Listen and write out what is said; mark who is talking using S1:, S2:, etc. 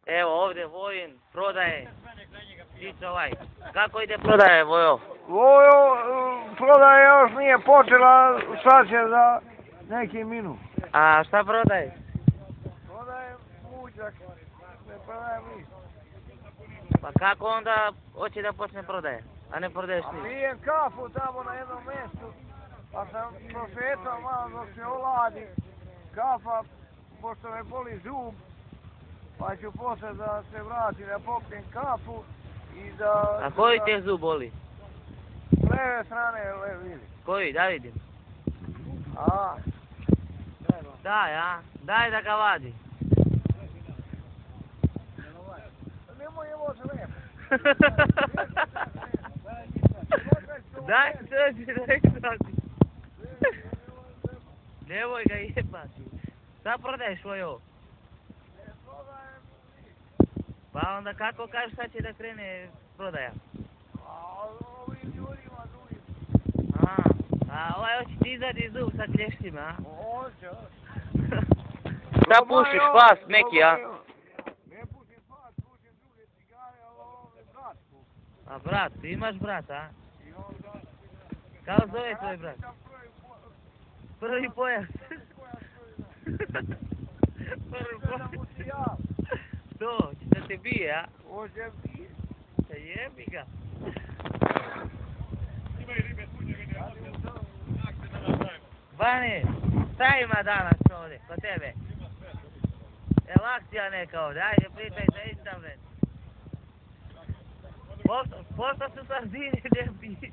S1: Evo ovdje Vojin prodaje. Tiče ovaj. Kako ide prodaje, Vojo?
S2: Vojo, prodaja još nije počela, sad će za neki minut.
S1: A šta prodaje?
S2: Prodaje muđak, ne prodaje ništa.
S1: Pa kako onda hoće da počne prodaje? A ne prodaješ
S2: A
S1: ništa?
S2: pijem kafu tamo na jednom mjestu, pa sam prošetao malo dok se oladi kafa, pošto me boli zub, pa ću poslije da se vratim da popijem kafu i da...
S1: A koji te zub boli?
S2: Leve strane, vidi.
S1: Koji? Da vidim.
S2: A,
S1: Daj, a? Daj da ga vadi.
S2: nemoj je može lijepo.
S1: Daj sebi, daj sebi. Nemoj ga jebati. Šta prodaješ, Vojo? Pa onda kako kažeš sad će da krene prodaja?
S2: A ovim ljudima drugim.
S1: A ovaj hoće ti izadi zub sa klještima, a?
S2: Hoće.
S1: Šta pušiš, pas neki, a?
S2: Ne pušim pas, pušim druge cigare, ali ovo je brat puši.
S1: A brat, ti imaš brat, a?
S2: I onda...
S1: Kako zove tvoj brat? Prvi pojas. Prvi pojas. To, će da te bije, a?
S2: Hoće bije.
S1: Jebi ga. Bane, šta ima danas ovdje, kod tebe? Evo akcija neka ovdje, ajde pričaj za Instagram. Pošto su sardine, ne bi.